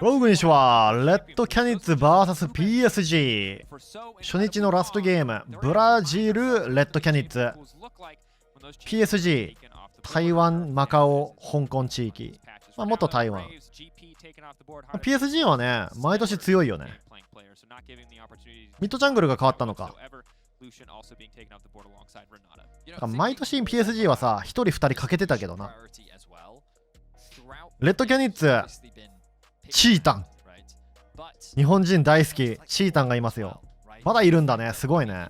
ローグにしはレッドキャニッツ vs PSG 初日のラストゲーム、ブラジルレッドキャニッツ PSG 台湾、マカオ、香港地域、元台湾。 PSG はね、毎年強いよね。ミッドジャングルが変わったのか。毎年 PSG はさ、1人2人欠けてたけどな。レッドキャニッツチータン、日本人大好きチータンがいますよ。まだいるんだね、すごいね。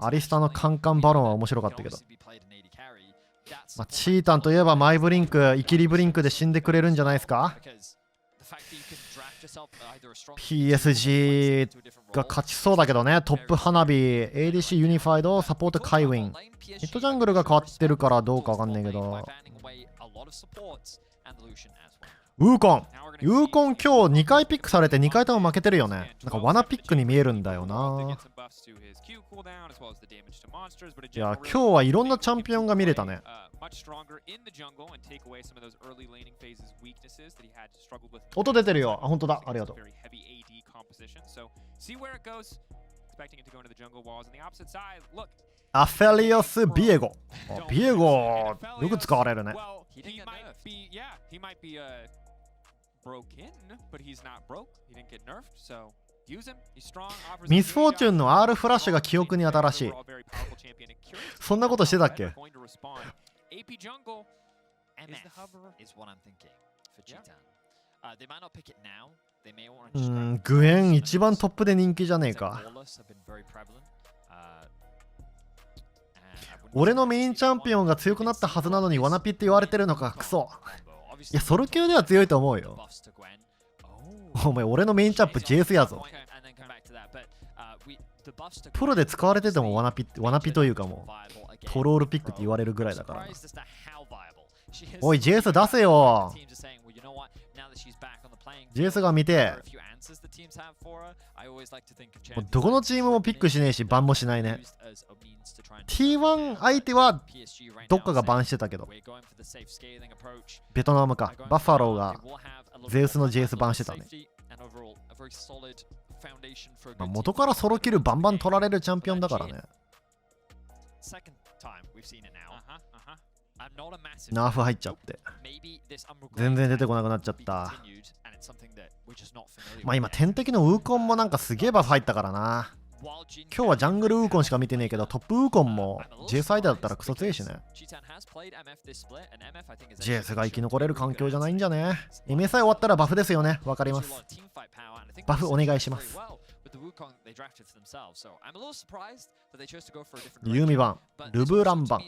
アリスタのカンカンバロンは面白かったけど、チータンといえばマイブリンク、イキリブリンクで死んでくれるんじゃないですか。 PSG が勝ちそうだけどね。トップ花火 ADC ユニファイドサポートカイウィン、ミッドジャングルが変わってるからどうかわかんないけど、ウーコン今日2回ピックされて2回とも負けてるよね。なんか罠ピックに見えるんだよな。いや、今日はいろんなチャンピオンが見れたね。音出てるよ。あ、本当だ。ありがとう。アフェリオス・ビエゴ。ビエゴ、よく使われるね。ミスフォーチュンの R フラッシュが記憶に新しい。そんなことしてたっけ？グエン一番トップで人気じゃねえか。俺のメインチャンピオンが強くなったはずなのにワナピって言われてるのか、クソ。いや、ソロ級では強いと思うよ。お前、俺のメインチャンプ JS やぞ。プロで使われててもワナピというかもうトロールピックって言われるぐらいだからな。おい JS 出せよ。 JS が見て、どこのチームもピックしねえしバンもしないね。 T1 相手はどっかがバンしてたけど、ベトナムか。バッファローがゼウスの JS バンしてたね。元からソロキルバンバン取られるチャンピオンだからね。ナーフ入っちゃって全然出てこなくなっちゃった。今天敵のウーコンもなんかすげえバフ入ったからな。今日はジャングルウーコンしか見てねえけど、トップウーコンも JS 相手だったらクソ強いしね。JS が生き残れる環境じゃないんじゃね。 MSI 終わったらバフですよね。わかります。バフお願いします。ユーミバン、ルブランバン。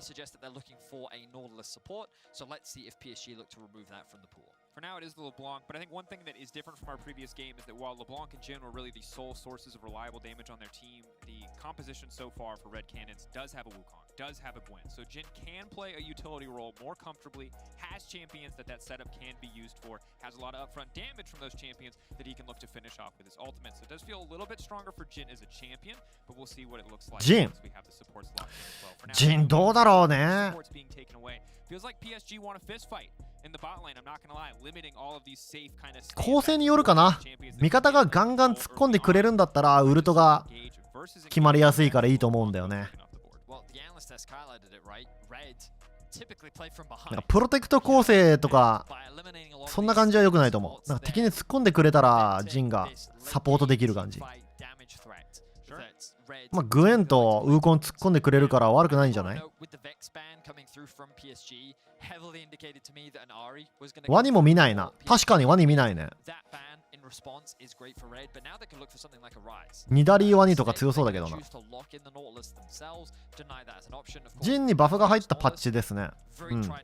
For now, it is the LeBlanc, but I think one thing that is different from our previous game is that while LeBlanc and Jin were really the sole sources of reliable damage on their team, the composition so far for Red Cannons does have a Wukong, does have a Gwen. So Jin can play a utility role more comfortably, has champions that setup can be used for, has a lot of upfront damage from those champions that he can look to finish off with his ultimate. So it does feel a little bit stronger for Jin as a champion, but we'll see what it looks like Jin. once we have the supports locked in as well. For now, Jin どうだろうね。 supports being taken away. Feels like PSG want a fist fight in the bot lane. I'm not gonna lie, limiting all of these safe kind of 構成によるかな。味方がガンガン突っ込んでくれるんだったらウルトが決まりやすいからいいと思うんだよね。なんかプロテクト構成とかそんな感じは良くないと思う。なんか敵に突っ込んでくれたらジンがサポートできる感じ。グエンとウーコン突っ込んでくれるから悪くないんじゃない。ワニも見ないな。確かにワニ見ないね。ニダリーワニとか強そうだけどな。ジンにバフが入ったパッチですね。なんか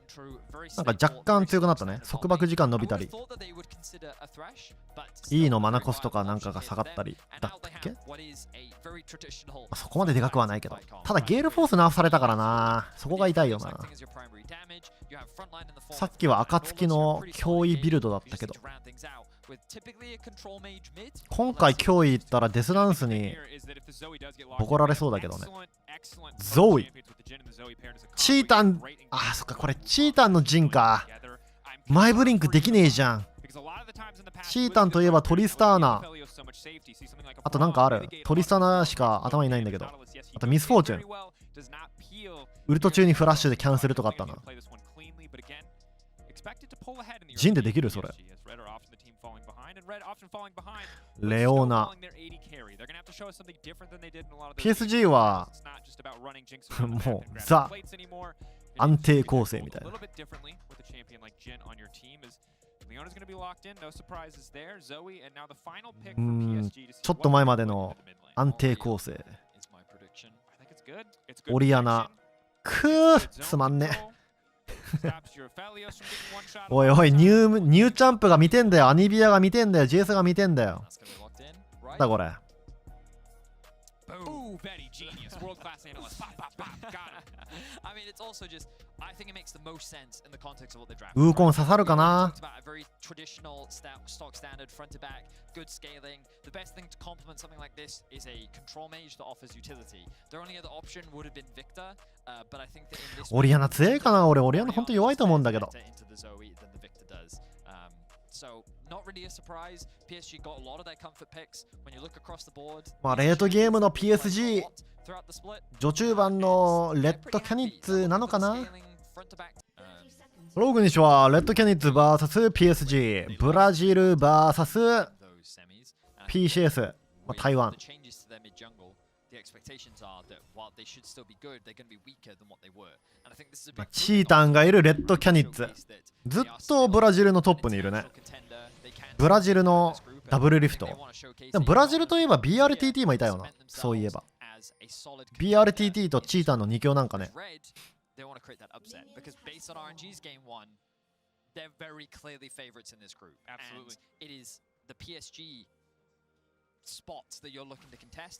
若干強くなったね。束縛時間伸びたり E のマナコスとかなんかが下がったりだったっけ。そこまででかくはないけど、ただゲールフォースナーフされたからな。そこが痛いよな。さっきは暁の脅威ビルドだったけど、今回脅威行ったらデスダンスにボコられそうだけどね。ゾーイチータン、あ、そっか、これチータンの陣か。前ブリンクできねえじゃん。チータンといえばトリスターナ。あとなんかある。トリスターナしか頭にないんだけど。あとミスフォーチュン。ウルト中にフラッシュでキャンセルとかあったな。ジンでできるそれ。レオナ。PSG はもうザ安定構成みたいな。ちょっと前までの安定構成。オリアナ。つまんね。おいおい、ニューチャンプが見てんだよ。アニビアが見てんだよ。ジェイスが見てんだよ。なんだこれ。ウーコン刺さるかな。オリアナ強いかな。俺オリアナ本当弱いと思うんだけど。まあレートゲームの PSG 序中盤のレッドキャニッツなのかな。ローグにしはレッドキャニッツ VS PSG ブラジル VS PCS、台湾。チータンがいるレッドキャニッツ。ずっとブラジルのトップにいるね。ブラジルのダブルリフト。でもブラジルといえば BRTT もいたよな。そういえば。BRTT とチータンの2強なんかね。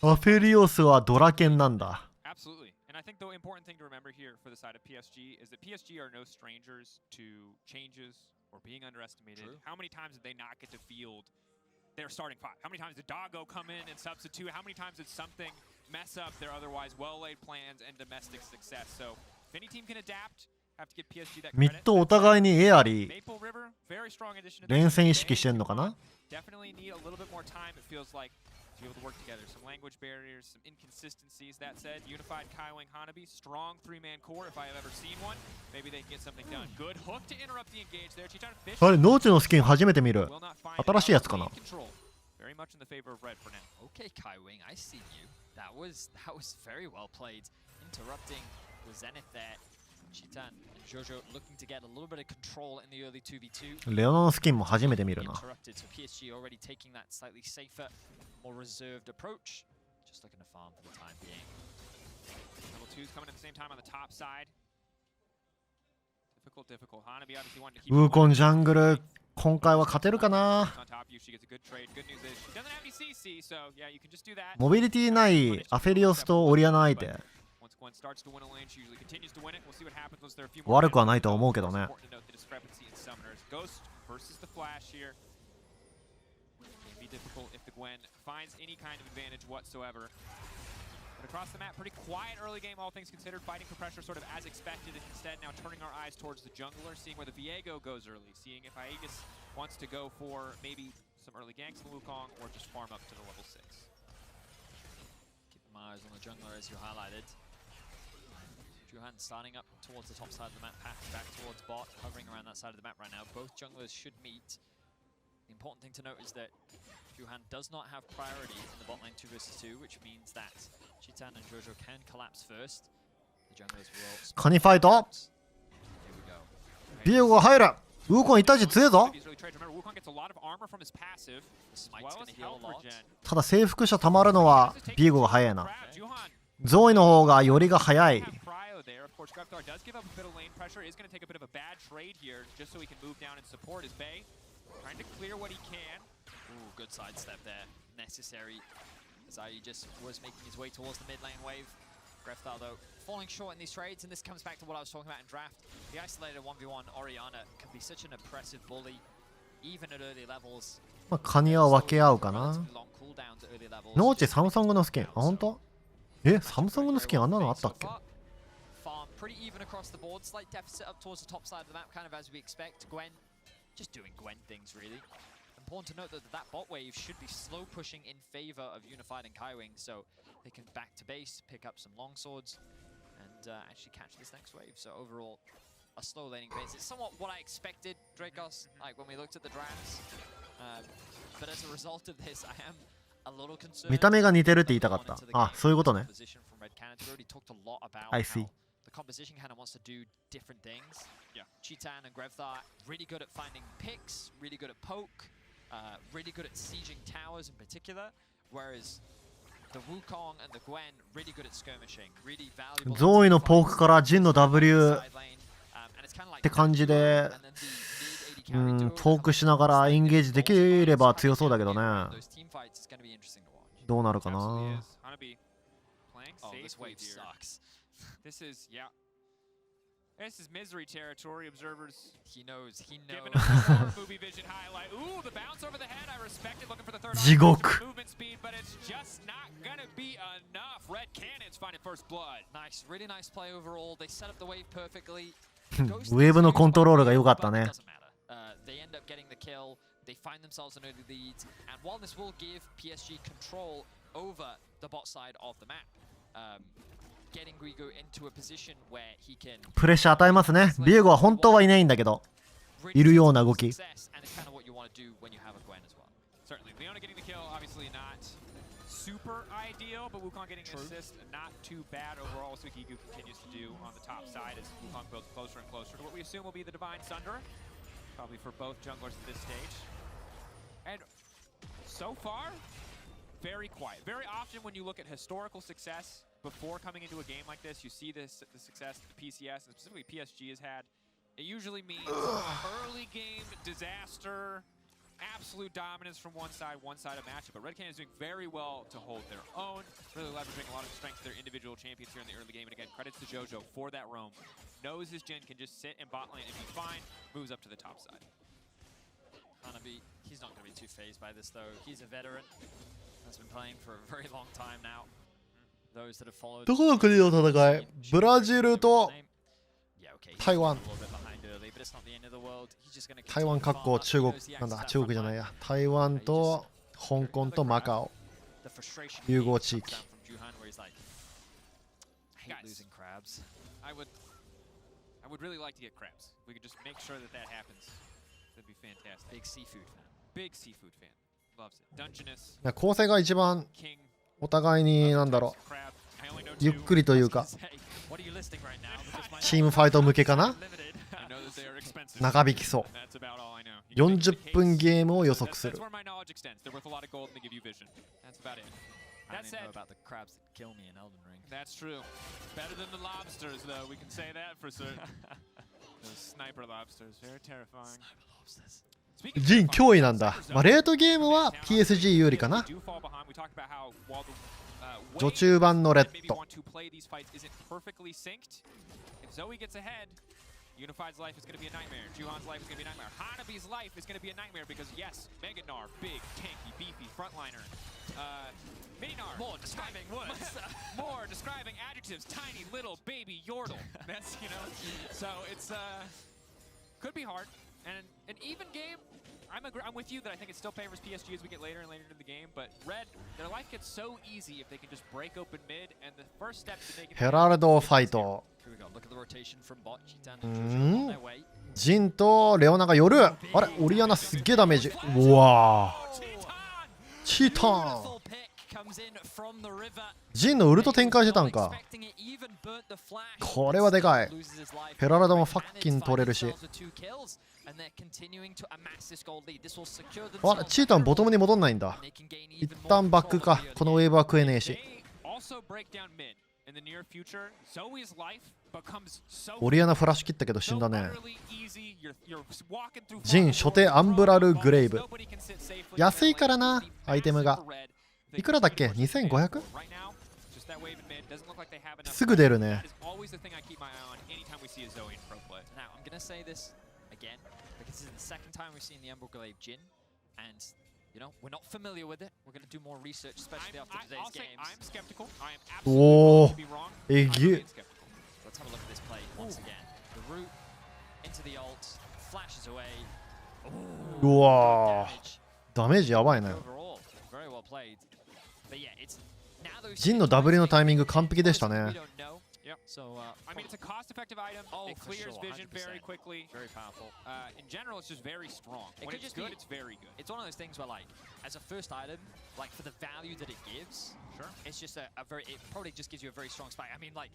アフェリオスはドラケンなんだ。Absolutely. And I think the important thing to remember here for the side of PSG is that PSG are no strangers to changes or being underestimated. True. How many times did they not get to field their starting five? How many times did Doggo come in and substitute? How many times did something mess up their otherwise well-laid plans and domestic success? So if any team can adapt, have to give PSG that credit. ミッドお互いにエアリー連戦意識してんのかな。 Definitely need a little bit more time, it feels like, to be able to work together. Some language barriers, some inconsistencies. That said, unified Kaiwing Hanabi, strong three-man core if I have ever seen one. Maybe they can get something done. Good hook to interrupt the engage there. Fish. あれ、ノーチのスキン初めて見る。新しいやつかな。 Very much in the favor of red for now. Okay, Kaiwing, I see you. That was very well played. Interrupting the Zenith there. Chitan and Jojo looking to get a little bit of control in the early 2v2. レオナのスキンも初めて見るな。 Interrupted, so PSG already taking that slightly safer, more reserved approach. Just looking to farm for the time being. Level 2's coming at the same time on the top side. Difficult. Hanabi obviously wanted to keep. ウーコンジャングル今回は勝てるかな。モビリティないアフェリオスとオリアナ相手。悪くはないと思うけどね。Across the map, pretty quiet early game, all things considered. Fighting for pressure sort of as expected. Instead, now turning our eyes towards the jungler, seeing where the Viego goes early, seeing if Aegis wants to go for maybe some early ganks in Wukong or just farm up to the level 6. Keep my eyes on the jungler as you highlighted. Juhan starting up towards the top side of the map, path back towards bot, hovering around that side of the map right now. Both junglers should meet. The important thing to note is that Juhan does not have priority in the bot lane 2 vs 2, which means that Chitan and Jojo can collapse first. The junglers will. カニファイト。ビエゴが入る。ウーコン1対1強いぞ。ただ征服者たまるのはビエゴが早いな。ゾーイの方がよりが早い。Trying to clear what he can. Ooh, good sidestep there. Necessary. Zai just was making his way towards the mid lane wave. Grefthal, though, falling short in these trades, and this comes back to what I was talking about in draft. The isolated 1v1 Orianna can be such an oppressive bully, even at early levels. まあ、カニは分け合うかな。ノーチサムソングのスキン。あ、本当？え、サムソングのスキンあんなのあったっけ？ Pretty even across the board. Slight deficit up towards the top side of the map, kind of as we expect. Gwen just doing Gwen things really. Important to note that that bot wave should be slow pushing in favor of Unified and Kaiwing, so they can back to base, pick up some long swords, and actually catch this next wave. So overall, a slow laning phase. It's somewhat what I expected, Dracos, like when we looked at the drafts. But as a result of this, I am a little concerned. 見た目が似てるって言いたかった。あ、そういうことね。I see. The composition kind of wants to do different things. Yeah. Cheetan and Grevthar really good at finding picks, really good at poke, really good at sieging towers in particular, whereas the Wukong and the Gwen really good at skirmishing, really valuable. ゾーイのポークからジンの W って感じで、ポークしながらエンゲージできれば強そうだけどね。どうなるかな。This is, yeah. This is misery territory. Observers. He knows. Giving us a movie vision highlight. Ooh, the bounce over the head. I respect it. Looking for the third. 地獄。 Movement speed, but it's just not gonna be enough. Red Cannons finding first blood. Nice, really nice play overall. They set up the wave perfectly. ウェーブのコントロールが良かったね。They end up getting the kill. They find themselves an early lead, and while this will give PSG control over the bot side of the map. Getting Guigo into a position where he can プレッシャー与えますね。ビエゴは本当はいないんだけど、いるような動き。Certainly, Leona getting the kill, obviously not super ideal, but Wukong getting an assist, not too bad overall. So Gigu continues to do on the top side as Wukong builds closer and closer to what we assume will be the Divine Sunder, probably for both junglers at this stage. And so far, very quiet. Very often when you look at historical success before coming into a game like this, you see the success that the PCS and specifically PSG has had. It usually means early game disaster, absolute dominance from one side of matchup. But Red Cannon is doing very well to hold their own, really leveraging a lot of the strength of their individual champions here in the early game. And again, credits to Jojo for that roam. Knows his Jhin can just sit in bot lane and be fine, moves up to the top side. He's not going to be too phased by this though. He's a veteran. Has been playing for a very long time now. どこの国の戦い？ブラジルと台湾。台湾括弧中国なんだ、中国じゃないや。台湾と香港とマカオ。融合地域。I would really like to get crabs. We could just make sure that that happens. That'd be fantastic. Big seafood fan. Big seafood fan. Loves it. Dungeness. 構成が一番お互いになんだろう、ゆっくりというかチームファイト向けかな。長引きそう。40分ゲームを予測する。I don't know about the crabs that kill me in Elden Ring. That's true. Better than the lobsters, though. We can say that for certain. Those sniper lobsters, very terrifying. ジン脅威なんだ。まあ、レートゲームは PSG 有利かな。序中盤のレッド。Unified's life is going to be a nightmare. Juhan's life is going to be a nightmare. Hanabi's life is going to be a nightmare because, yes, Meganar, big, tanky, beefy, frontliner. Mininar, more describing words. More describing adjectives. Tiny, little, baby, yordle. That's, you know, so it's, could be hard. And an even game, I'm with you that I think it still favors PSG as we get later and later into the game. But Red, their life gets so easy if they can just break open mid. And the first step to make it... ヘラルドファイト。ジンとレオナが寄る。あれ、オリアナすっげえダメージ。うわー。チータン。ジンのウルト展開してたんか。これはでかい。ヘラルドもファッキン取れるし。あれ、チータンボトムに戻んないんだ。一旦バックか。このウェーブは食えねえし。オリアナフラッシュ切ったけど死んだね。ジン初手アンブラルグレイブ。安いからな、アイテムが。いくらだっけ ?2500？ すぐ出るね。おお、えぎゅ。うわー、ダメージやばいね。ジンのダブリのタイミング完璧でしたね。Yep. So, I mean, it's a cost-effective item. It clears vision very quickly. Very powerful. In general, it's just very strong. When it's good, it's very good. It's one of those things where, like, as a first item, like for the value that it gives, sure, it's just a very. It probably just gives you a very strong spike. I mean, like,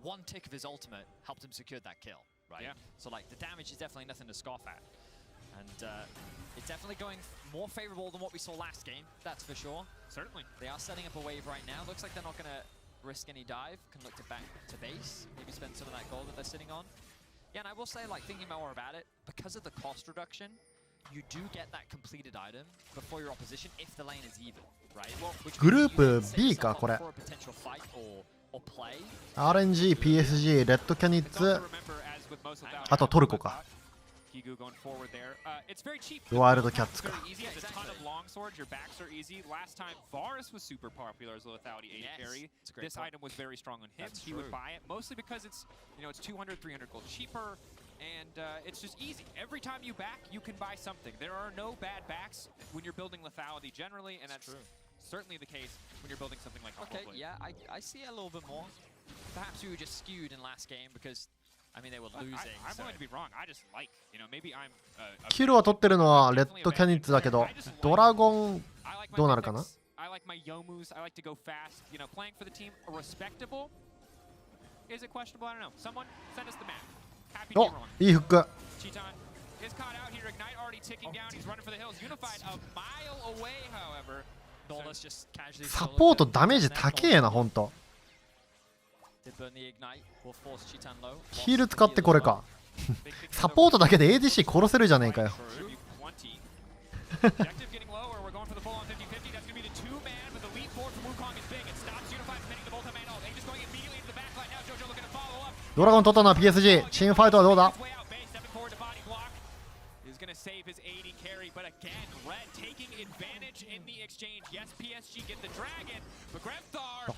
one tick of his ultimate helped him secure that kill, right? Yeah. So, like, the damage is definitely nothing to scoff at, and it's definitely going more favorable than what we saw last game. That's for sure. Certainly. They are setting up a wave right now. Looks like they're not gonna risk any dive, can look to back to base, maybe spend some of that gold that they're sitting on. Yeah, and I will say, like, thinking more about it, because of the cost reduction, you do get that completed item before your opposition if the lane is even, right? Which グループ B かこれ。for a potential fight or play. RNG、PSG、レッドキャニッツ、あとトルコか。ワイルドキャッツか。Your backs are easy. Last time Varus was super popular as a lethality 80 carry. This item was very strong on him. He would buy it mostly because it's, you know, it's 200, 300 gold cheaper, and it's just easy. Every time you back, you can buy something. There are no bad backs when you're building lethality generally, and that's certainly the case when you're building something like Okay, yeah, I see a little bit more. Perhaps we were just skewed in last game because I mean they were losing. I'm going to be wrong. I just like, you know, maybe I'm キルは取ってるのはレッドキャニッツだけど、ドラゴンどうなるかな。 I like my Yomus. I like to go fast. You know, playing for the team, respectable. Is it questionable? I don't know. Someone send us the map. Happy to be お、 wrong. いいフック。 Cheaton is caught out here. Ignite already ticking down. He's running for the hills. Unified a mile away, however. サポートダメージ高えな、ほんと。ヒール使ってこれか。サポートだけで ADC 殺せるじゃねえかよ。ドラゴン取ったのは PSG。チームファイトはどうだ。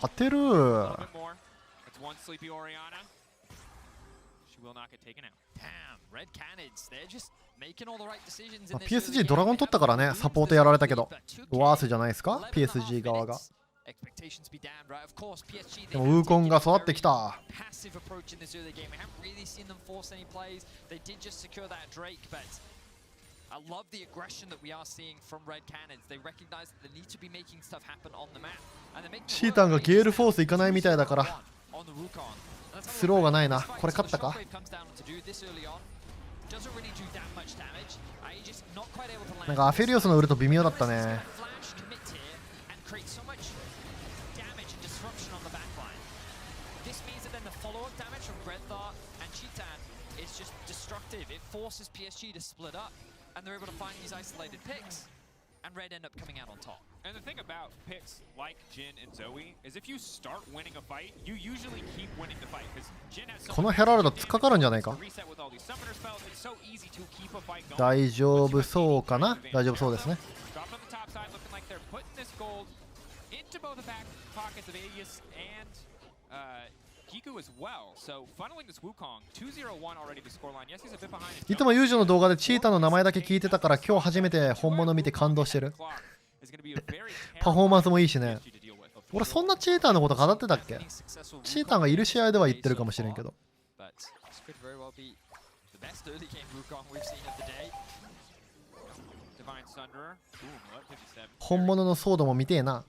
当てる。PSG ドラゴン取ったからね、サポートやられたけど、ワースじゃないですか、PSG 側が。でもウーコンが育ってきた。I love the aggression that we are seeing from Red Cannons. They recognize that they need to be making stuff happen on the map. チータンがゲールフォース行かないみたいだから、スローがないな。これ勝ったか。なんかアフェリオスのウルト微妙だったね。And they're able to find these isolated picks, and Red end up coming out on top. And the thing about picks like Jin and Zoe is if you start winning a fight, you usually keep winning the fight because Jin has so このヘラルド突っかかるんじゃないか。大丈夫そうかな。大丈夫そうですね。いつもユージの動画でチータの名前だけ聞いてたから今日初めて本物見て感動してる。パフォーマンスもいいしね。俺そんなチータのこと語ってたっけ。チータがいる試合では言ってるかもしれんけど。本物のソードも見てえな。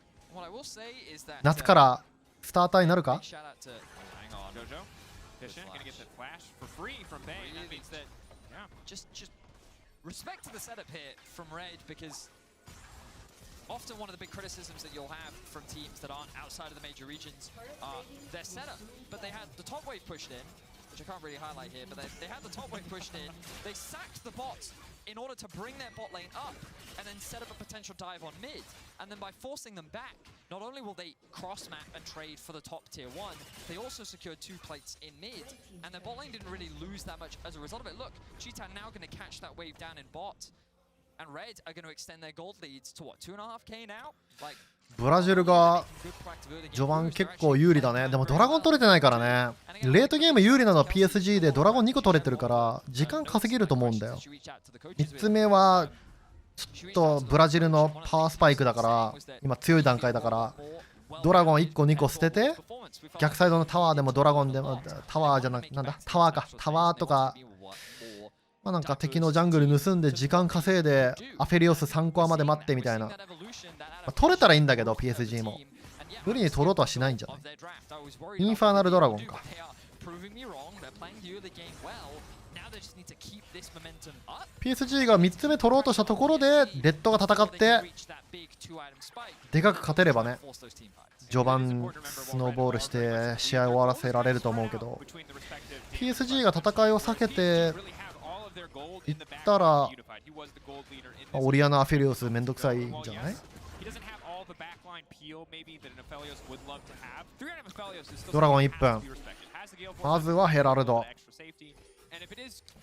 夏からスターターになるか。Just respect to the setup here from Red because often one of the big criticisms that you'll have from teams that aren't outside of the major regions are their setup. But they had the top wave pushed in, which I can't really highlight here, but they had the top wave pushed in. They sacked the bots in order to bring their bot lane up and then set up a potential dive on mid. And then by forcing them back, not only will they cross map and trade for the top tier 1, they also secured 2 plates in mid. And their bot lane didn't really lose that much as a result of it. Look, Cheetah now going to catch that wave down in bot. And Red are going to extend their gold leads to what, 2.5k now? Like, ブラジルが序盤結構有利だね。でもドラゴン取れてないからね。レートゲーム有利なのは PSG でドラゴン2個取れてるから時間稼げると思うんだよ。3つ目はちょっとブラジルのパワースパイクだから今強い段階だからドラゴン1個2個捨てて逆サイドのタワーでもドラゴンでもタワーじゃなくなんだタワーかタワーとかまあなんか敵のジャングル盗んで時間稼いでアフェリオス3コアまで待ってみたいな、取れたらいいんだけど PSG も無理に取ろうとはしないんじゃない。インファーナルドラゴンか。PSG が3つ目取ろうとしたところでレッドが戦ってでかく勝てればね序盤スノーボールして試合終わらせられると思うけど PSG が戦いを避けていったらオリアナ・アフェリオスめんどくさいんじゃない。ドラゴン1分まずはヘラルド。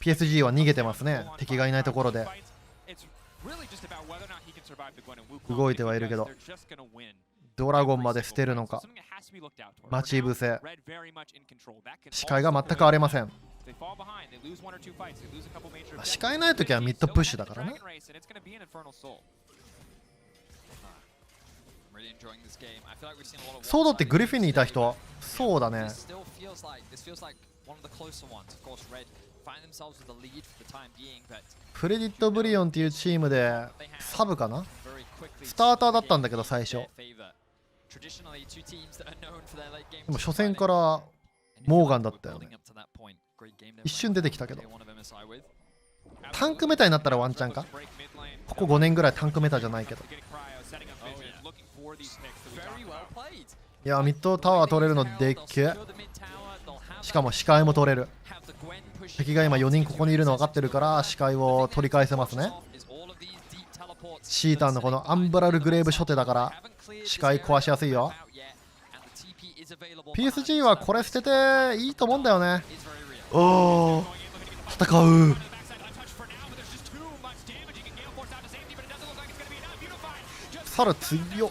PSG は逃げてますね敵がいないところで動いてはいるけどドラゴンまで捨てるのか待ち伏せ視界が全く荒れません。視界ないときはミッドプッシュだからね。ソードってグリフィンにいた人そうだね。プレディットブリオンっていうチームでサブかなスターターだったんだけど最初でも初戦からモーガンだったよね。一瞬出てきたけどタンクメタになったらワンチャンか。ここ5年ぐらいタンクメタじゃないけどいやミッドタワー取れるのでっけ。しかも視界も取れる。敵が今4人ここにいるの分かってるから視界を取り返せますね。シータンのこのアンブラルグレーブ初手だから視界壊しやすいよ。 PSG はこれ捨てていいと思うんだよね。おー戦う。サル強っ。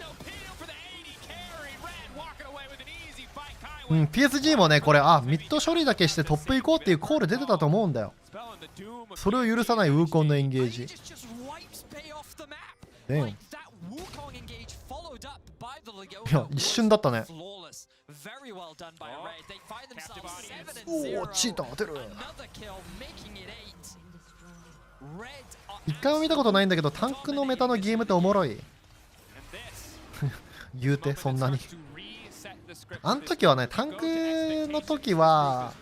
PSG もねこれミッド処理だけしてトップ行こうっていうコール出てたと思うんだよ。それを許さないウーコンのエンゲージ。いや一瞬だったね。おおチーター当てる。一回も見たことないんだけどタンクのメタのゲームっておもろい言うてそんなに。あの時はねタンクの時は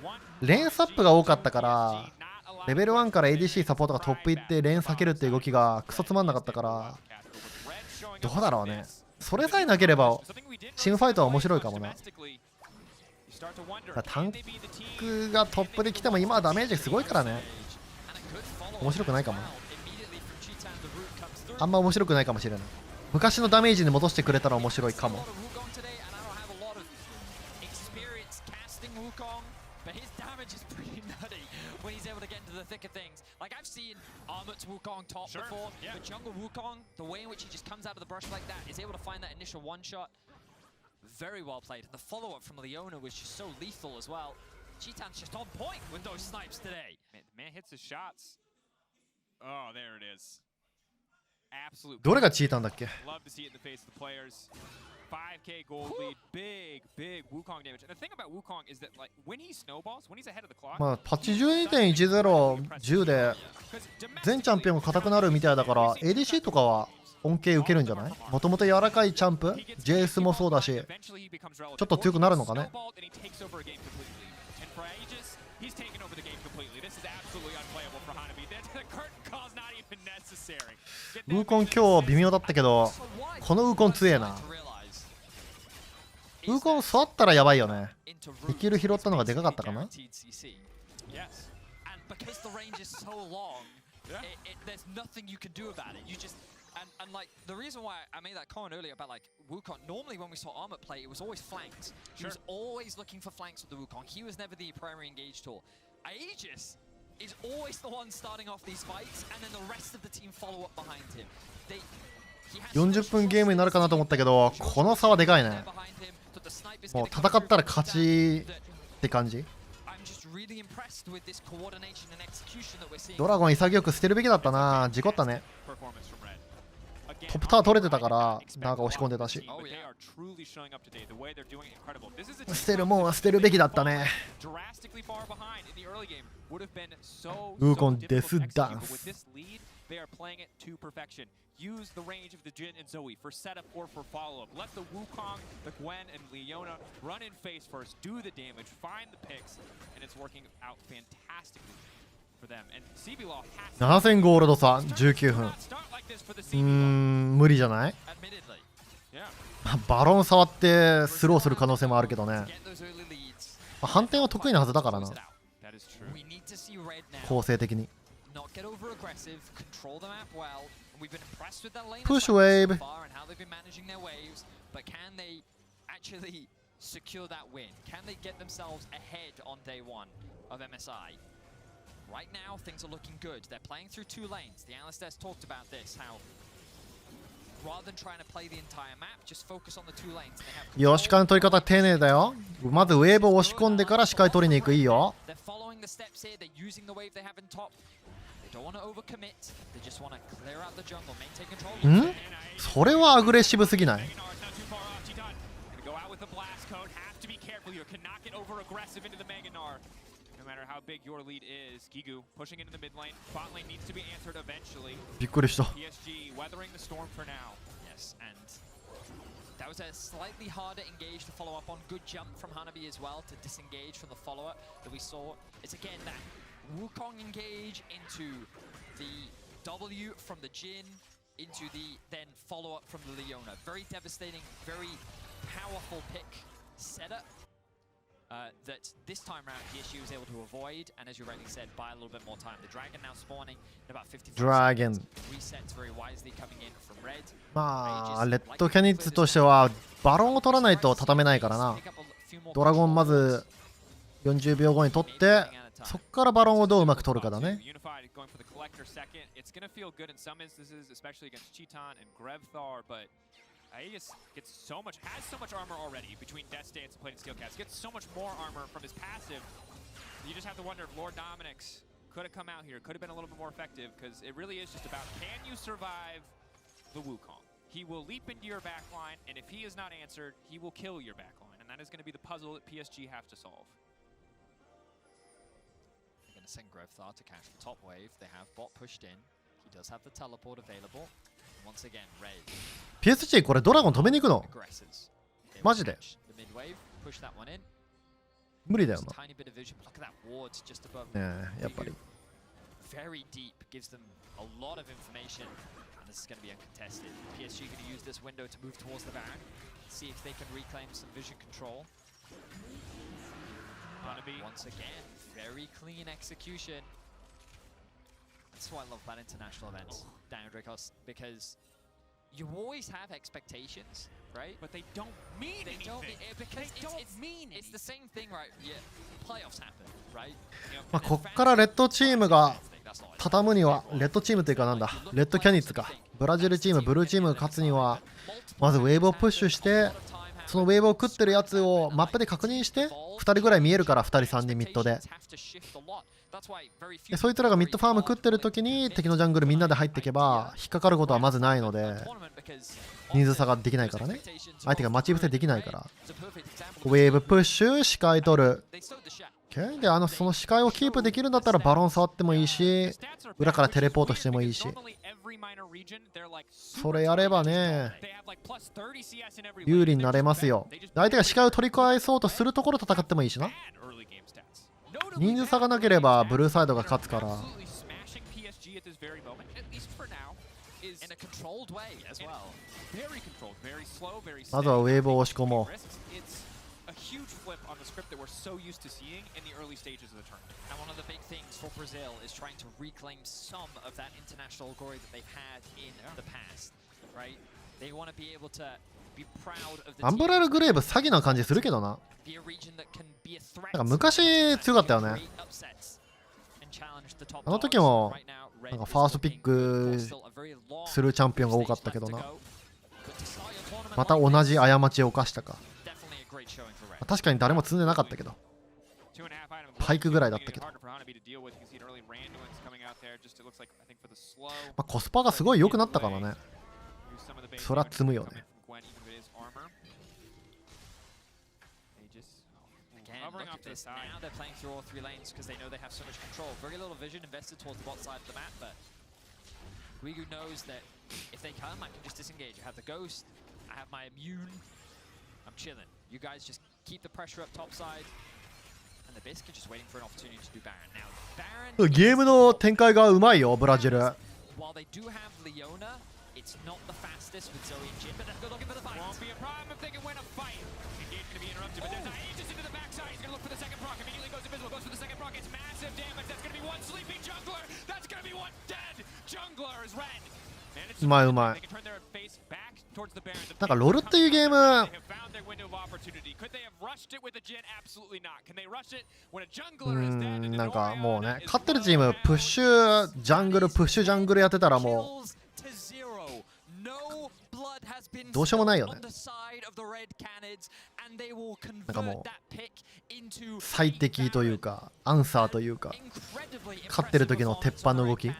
レーンサップが多かったからレベル1から ADC サポートがトップ行ってレーン避けるっていう動きがクソつまんなかったからどうだろうね。それさえなければチームファイトは面白いかもな。タンクがトップで来ても今はダメージすごいからね面白くないかもな。あんま面白くないかもしれない。昔のダメージに戻してくれたら面白いかも。thick of things. Like I've seen Armut's Wukong top before, but Jungle Wukong, the way in which he just comes out of the brush like that, is able to find that initial one shot. Very well played. The follow-up from Leona was just so lethal as well. Cheetan's just on point with those snipes today. Man, the man hits his shots. Oh, there it is. Absolute. どれがチータンだっけ。 Love to see it in the face of the players. 5k gold lead, big Wukong damage. And the thing about Wukong is that like when he snowballs, when he's ahead of the clock. まあパッチ 12.10 で全チャンピオンが硬くなるみたいだから ADC とかは恩恵受けるんじゃない。もともと柔らかいチャンプ JS もそうだしちょっと強くなるのかね。ウーコン今日微妙だったけどこのウーコン強えな。ウーコン座ったらやばいよね。生きる拾ったのがでかかったかな。And like the reason why I made that comment earlier about like Wukong, normally when we saw Armut play, it was always flanks. He was always looking for flanks with the Wukong. He was never the primary engage tool. Aegis is always the one starting off these fights, and then the rest of the team follow up behind him. 40分ゲームになるかなと思ったけど、この差はでかいね。もう戦ったら勝ちって感じ。ドラゴン潔く捨てるべきだったな。事故ったね。トップタワー取れてたからなんか押し込んでたし、捨てるもんは捨てるべきだったね。ウーコンデスダンス。Use the range of the Jin and Zoe for setup or for follow-up. Let the Wukong, the Gwen, and Leona run in face first, do the damage, find the picks, and it's working out fantastically for them. And CBLOF has 7000ゴールド差19分。無理じゃない？バロン触ってスローする可能性もあるけどね。反転は得意なはずだからな。構成的に。Push wave. And how they've been managing their waves, but can they actually secure that win? Can they get themselves ahead on day one of MSI? Right now, things are looking good. They're playing through two lanes. The analyst has talked about this, how rather than trying to play the entire map, just focus on the two lanes. よし、視界の取り方丁寧だよ。まずウェーブを押し込んでから視界取りに行く。いいよ。They're following the steps here. They're using the wave they have in top. Don't want to overcommit. They just want to clear out the jungle, maintain control. ん？それはアグレッシブすぎない？ びっくりした。That was a slightly harder engage to follow up on. Good jump from Hanabi as well to disengage from the follower that we saw. It's again that Wukong engage into the W from the Jin, into the then follow-up from the Leona. Very devastating, very powerful pick setup that this time around PSG was able to avoid, and as you rightly said, buy a little bit more time. The Dragon now spawning in about 50 Dragon. Resets very wisely coming in from Red. まあレッドキャニッツとしてはバロンを取らないと畳めないからな。ドラゴンまず40秒後に取って、そこからバロンをどううまく取るかだね。He just gets so much, has so much armor already between Death Stance and Plating Steel Cats. Gets so much more armor from his passive. You just have to wonder if Lord Dominic's could have come out here, could have been a little bit more effective, because it really is just about, can you survive the Wukong? He will leap into your backline, and if he is not answered, he will kill your backline, and that is going to be the puzzle that PSG have to solve. They're going to send Grevthar to catch the top wave. They have bot pushed in. He does have the teleport available. Once again, Ray. PSG これドラゴン止めに行くの？マジで？無理だよな。ねえ、やっぱり。Very deep gives them a lot of information, and this is going to be uncontested. PSG going to use this window to move towards the Baron, see if they can reclaim some vision control. Once again, very clean execution. That's why I love about international events, Daniel Dracos, because you always have expectations, right? But they don't mean anything. Because it's the same thing, right? Yeah, playoffs happen, right? まあこっからレッドチームが畳むには、レッドチームというかなんだ、レッドキャニッツか、ブラジルチーム、ブルーチームが勝つには、まずウェーブをプッシュして、そのウェーブを食ってるやつをマップで確認して、2人ぐらい見えるから、2人3人ミッドで。そいつらがミッドファーム食ってる時に敵のジャングルみんなで入っていけば引っかかることはまずないので、人数差ができないからね。相手が待ち伏せできないから。ウェーブプッシュ、視界取る。で、その視界をキープできるんだったらバロン触ってもいいし、裏からテレポートしてもいいし、それやればね、有利になれますよ。相手が視界を取り返そうとするところ戦ってもいいしな。人数差がなければブルーサイドが勝つから。まずはウェーブを押し込もう。アンブラルグレーブ詐欺な感じするけどな。なんか昔強かったよね。あの時もなんかファーストピックするチャンピオンが多かったけどな。また同じ過ちを犯したか。確かに誰も積んでなかったけど、パイクぐらいだったけど、コスパがすごい良くなったからね。そりゃ積むよね。Look at this. Now they're playing through all three lanes because they know they have so much control. Very little vision invested towards the bot side of the map, but Guigu knows that if they come, I can just disengage. I have the ghost, I have my immune. I'm chilling. You guys just keep the pressure up top side. And the Biscuit just waiting for an opportunity to do Baron. Now, Baron. ゲームの展開がうまいよ、ブラジル。While they do have Leona, it's not the fastest with Zoe and Jin, but they're looking for the fight. Won't be a problem if they can win a fight. Engage going to be interrupted, but there's Aegis into the backside. He's going to look for the second proc. Immediately goes invisible, goes for the second proc. It's massive damage. That's going to be one sleeping jungler. That's going to be one dead jungler is red. うまいうまい。 They can turn their face back towards the Baron. なんかロールっていうゲーム、 They have found their window of opportunity. Could they have rushed it with a Jin? Absolutely not. Can they rush it when a jungler is dead? なんかもうね、勝ってるチームプッシュジャングルプッシュジャングルやってたらもうどうしようもないよね。なんかもう最適というかアンサーというか、勝ってる時の鉄板の動き。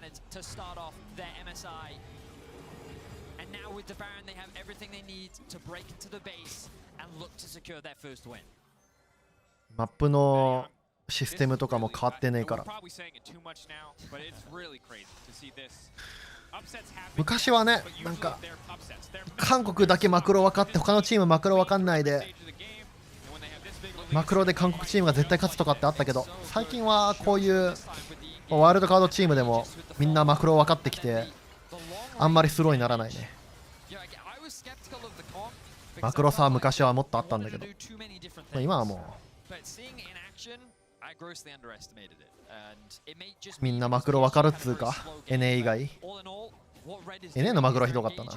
マップのシステムとかも変わってねえから。昔はね、なんか韓国だけマクロ分かって他のチームマクロ分かんないで、マクロで韓国チームが絶対勝つとかってあったけど、最近はこういうワイルドカードチームでもみんなマクロ分かってきて、あんまりスローにならないね。マクロさ、昔はもっとあったんだけど、今はもうみんなマクロ分かるっつうか、NA 以外。NA のマクロはひどかったな。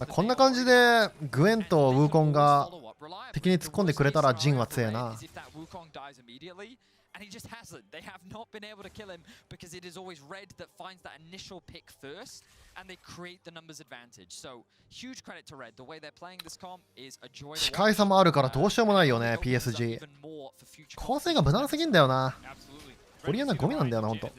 こんな感じでグエンとウーコンが敵に突っ込んでくれたらジンは強えな。And he just hasn't. They have not been able to kill him because it is always red that finds that initial pick first and they create the numbers advantage. So huge credit to red. The way they're playing this comp is a joy. 視界差もあるからどうしようもないよね、PSG。構成が無難すぎんだよな。オリアナゴミなんだよな、ほんと。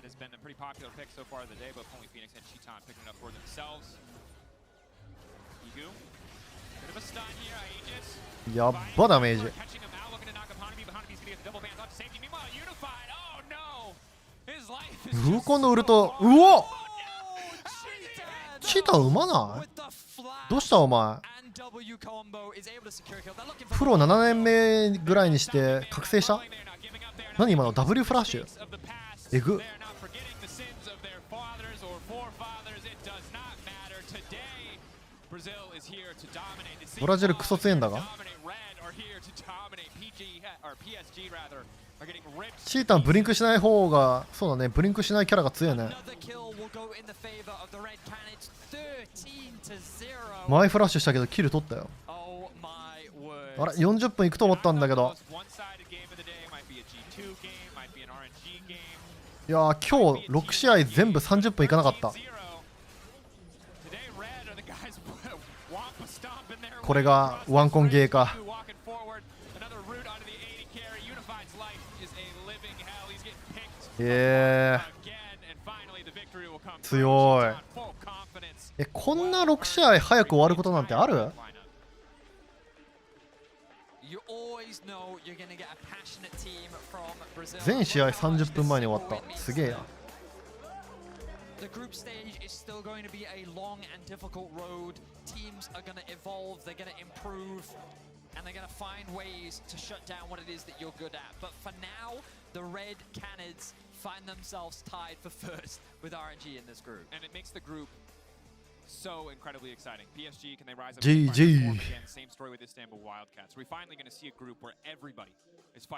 やっばダメージ。ウーコンのウルト、うおっ、チーター馬ない？どうしたお前。プロ7年目ぐらいにして覚醒した？何今の W フラッシュえぐ。ブラジルクソ強えんだが。チータンブリンクしない方が、そうだね、ブリンクしないキャラが強いね。前フラッシュしたけどキル取ったよ。あれ40分いくと思ったんだけど。いやー、今日6試合全部30分いかなかった。これがワンコンゲーか。強い。こんな6試合早く終わることなんてある？全試合30分前に終わった。すげえや。The group stage is still going to be a long and difficult road. Teams are going to evolve, they're going to improve, and they're going to find ways to shut down what it is that you're good at. But for now, the Red Canids find themselves tied for first with RNG in this group. And it makes the group so incredibly exciting. PSG, can they rise up? GG. Again, same story with Istanbul Wildcats. We're finally going to see a group where everybody is fighting.